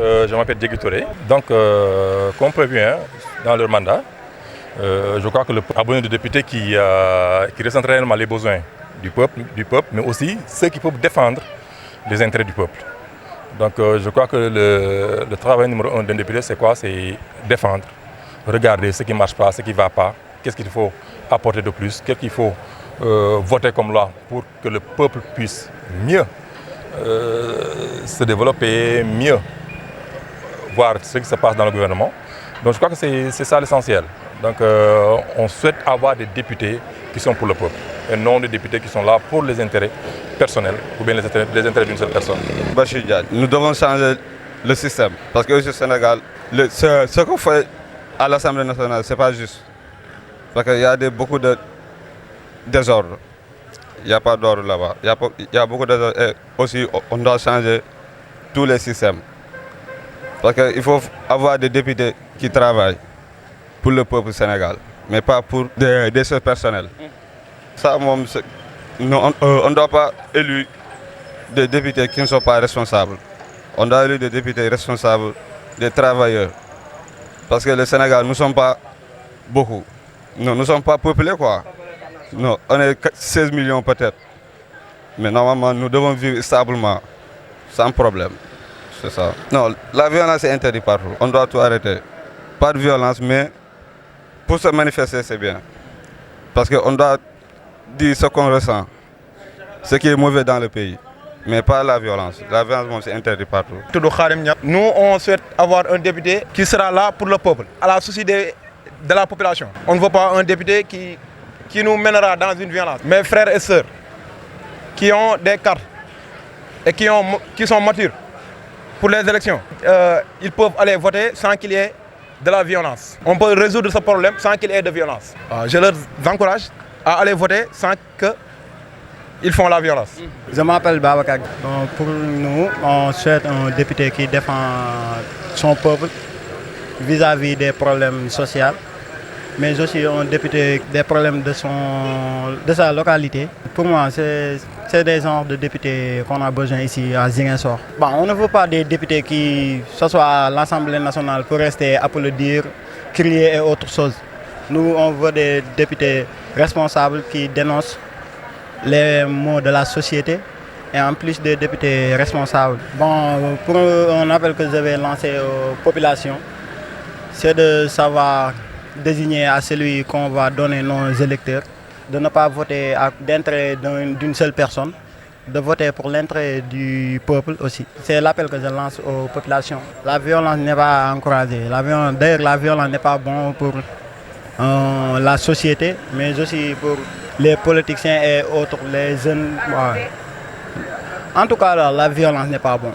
je m'appelle Diégui Touré. Donc, comme prévu dans leur mandat, je crois que le peuple a besoin de députés qui ressentent réellement les besoins du peuple, mais aussi ceux qui peuvent défendre les intérêts du peuple. Donc, je crois que le travail numéro 1 d'un député, c'est quoi? C'est défendre, regarder ce qui ne marche pas, ce qui ne va pas, qu'est-ce qu'il faut apporter de plus, qu'est-ce qu'il faut voter comme loi pour que le peuple puisse mieux se développer, mieux voir ce qui se passe dans le gouvernement. Donc je crois que c'est ça l'essentiel. Donc on souhaite avoir des députés qui sont pour le peuple et non des députés qui sont là pour les intérêts personnels ou bien les intérêts d'une seule personne. Bachir Diagne, nous devons changer le système parce qu'au Sénégal, ce qu'on fait à l'Assemblée nationale, ce n'est pas juste. Parce qu'il y a beaucoup de désordre. Il n'y a pas d'ordre là-bas. Il y a beaucoup de désordre. Et aussi, on doit changer tous les systèmes. Parce qu'il faut avoir des députés qui travaillent pour le peuple sénégal, mais pas pour des choses personnelles. Ça, on ne doit pas élire des députés qui ne sont pas responsables. On doit élire des députés responsables, des travailleurs. Parce que le Sénégal, nous ne sommes pas beaucoup. Non, nous ne sommes pas peuplés, quoi. Non, on est 16 millions peut-être. Mais normalement, nous devons vivre stablement, sans problème. C'est ça. Non, la violence est interdite partout. On doit tout arrêter. Pas de violence, mais pour se manifester, c'est bien. Parce qu'on doit dire ce qu'on ressent, ce qui est mauvais dans le pays. Mais pas la violence. La violence, c'est interdit partout. Nous, on souhaite avoir un député qui sera là pour le peuple, à la souci de la population. On ne veut pas un député qui nous mènera dans une violence. Mes frères et sœurs qui ont des cartes et qui sont matures pour les élections, ils peuvent aller voter sans qu'il y ait de la violence. On peut résoudre ce problème sans qu'il y ait de violence. Je leur encourage à aller voter sans qu'ils font la violence. Je m'appelle Babacar. Pour nous, on souhaite un député qui défend son peuple vis-à-vis des problèmes sociaux, mais aussi un député des problèmes de sa localité. Pour moi, c'est des genres de députés qu'on a besoin ici à Ziguinchor. Bon, on ne veut pas des députés qui se soient à l'Assemblée nationale pour rester applaudir, crier et autre chose. Nous, on veut des députés responsables qui dénoncent les maux de la société et en plus des députés responsables. Bon, pour un appel que je vais lancer aux populations, c'est de savoir désigner à celui qu'on va donner nos électeurs, de ne pas voter d'intérêt d'une seule personne, de voter pour l'intérêt du peuple aussi. C'est l'appel que je lance aux populations. La violence n'est pas encouragée. D'ailleurs, la violence n'est pas bon pour la société, mais aussi pour les politiciens et autres, les jeunes. En tout cas, la violence n'est pas bon.